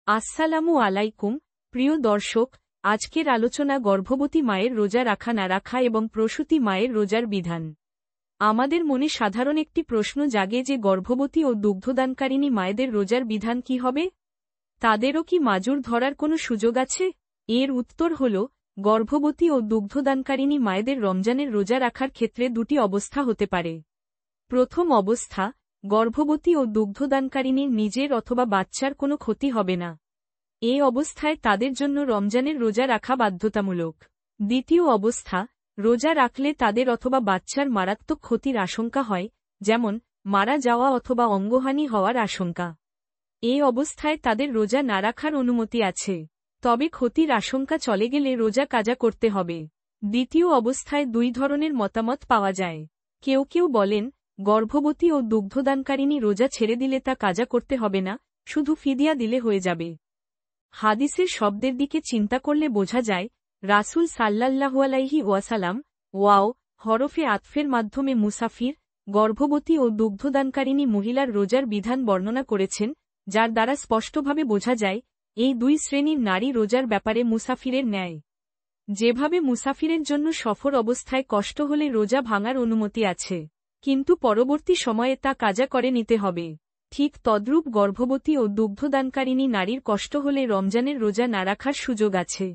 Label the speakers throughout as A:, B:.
A: আসসালামু আলাইকুম প্রিয় দর্শক, আজকের আলোচনা গর্ভবতী মায়ের রোজা রাখা না রাখা এবং প্রসূতি মায়ের রোজার বিধান। আমাদের মনে সাধারণ একটি প্রশ্ন জাগে যে গর্ভবতী ও দুগ্ধদানকারিণী মায়েদের রোজার বিধান কি হবে? তাদেরও কি মাজুর ধরার কোনো সুযোগ আছে? এর উত্তর হল, গর্ভবতী ও দুগ্ধদানকারিণী মায়েদের রমজানের রোজা রাখার ক্ষেত্রে দুটি অবস্থা হতে পারে। প্রথম অবস্থা, গর্ভবতী ও দুগ্ধদানকারিণীর নিজের অথবা বাচ্চার কোনো ক্ষতি হবে না। এই অবস্থায় তাদের জন্য রমজানের রোজা রাখা বাধ্যতামূলক। দ্বিতীয় অবস্থা, রোজা রাখলে তাদের অথবা বাচ্চার মারাত্মক ক্ষতির আশঙ্কা হয়, যেমন মারা যাওয়া অথবা অঙ্গহানি হওয়ার আশঙ্কা। এই অবস্থায় তাদের রোজা না রাখার অনুমতি আছে, তবে ক্ষতির আশঙ্কা চলে গেলে রোজা কাজা করতে হবে। দ্বিতীয় অবস্থায় দুই ধরনের মতামত পাওয়া যায়। কেউ কেউ বলেন, গর্ভবতী ও দুগ্ধদানকারিণী রোজা ছেড়ে দিলে তা কাজা করতে হবে না, শুধু ফিদিয়া দিলে হয়ে যাবে। হাদিসের শব্দের দিকে চিন্তা করলে বোঝা যায়, রাসূল সাল্লাল্লাহু আলাইহি ওয়াসাল্লাম ওয়াও হরফে আতফের মাধ্যমে মুসাফির, গর্ভবতী ও দুগ্ধদানকারিণী মহিলার রোজার বিধান বর্ণনা করেছেন, যার দ্বারা স্পষ্টভাবে বোঝা যায়, এই দুই শ্রেণীর নারী রোজার ব্যাপারে মুসাফিরের ন্যায়। যেভাবে মুসাফিরের জন্য সফর অবস্থায় কষ্ট হলে রোজা ভাঙার অনুমতি আছে, কিন্তু পরবর্তী সময়ে তা কাজা করে নিতে হবে, ঠিক তদ্রূপ গর্ভবতী ও দুগ্ধদানকারিণী নারীর কষ্ট হলে রমজানের রোজা না রাখার সুযোগ আছে,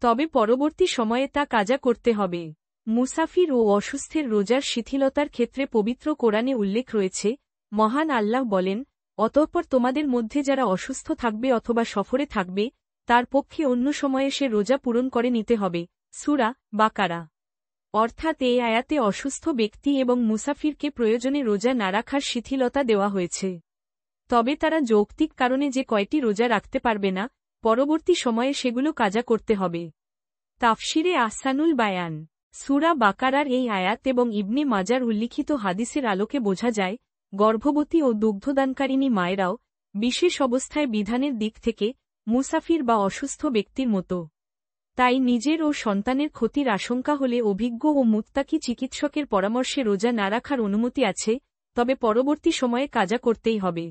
A: তবে পরবর্তী সময়ে তা কাজা করতে হবে। মুসাফির ও অসুস্থের রোজার শিথিলতার ক্ষেত্রে পবিত্র কোরআনে উল্লেখ রয়েছে, মহান আল্লাহ বলেন, অতঃপর তোমাদের মধ্যে যারা অসুস্থ থাকবে অথবা সফরে থাকবে, তার পক্ষে অন্য সময়ে সে রোজা পূরণ করে নিতে হবে। সূরা বাকারা। অর্থাৎ এই আয়াতে অসুস্থ ব্যক্তি এবং মুসাফিরকে প্রয়োজনে রোজা না রাখার শিথিলতা দেওয়া হয়েছে, তবে তারা যৌক্তিক কারণে যে কয়টি রোজা রাখতে পারবে না, পরবর্তী সময়ে সেগুলো কাজা করতে হবে। তাফসিরে আহসানুল বায়ান। সূরা বাকারার এই আয়াত এবং ইবনে মাজার উল্লিখিত হাদিসের আলোকে বোঝা যায়, গর্ভবতী ও দুগ্ধদানকারিণী মায়েরাও বিশেষ অবস্থায় বিধানের দিক থেকে মুসাফির বা অসুস্থ ব্যক্তির মতো। তাই নিজের ও সন্তানের ক্ষতির আশঙ্কা হলে অভিজ্ঞ ও মুত্তাকি চিকিৎসকের পরামর্শে রোজা না রাখার অনুমতি আছে, তবে পরবর্তী সময়ে কাজা করতেই হবে।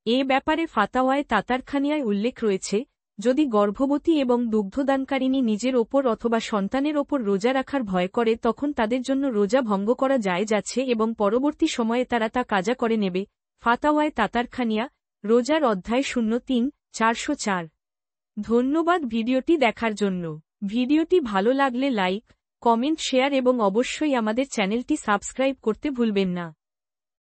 A: এ ব্যাপারে ফাতাওয়ায়ে তাতারখানিয়ায় উল্লেখ রয়েছে, যদি গর্ভবতী এবং দুগ্ধদানকারিণী নিজের ওপর অথবা সন্তানের ওপর রোজা রাখার ভয় করে তখন তাদের জন্য রোজা ভঙ্গ করা জায়েজ আছে এবং পরবর্তী সময়ে তারা তা কাজা করে নেবে। ফাতাওয়ায়ে তাতারখানিয়া, রোজার অধ্যায় 03-404। ধন্যবাদ ভিডিওটি দেখার জন্য। ভিডিওটি ভালো লাগলে লাইক, কমেন্ট, শেয়ার এবং অবশ্যই আমাদের চ্যানেলটি সাবস্ক্রাইব করতে ভুলবেন না।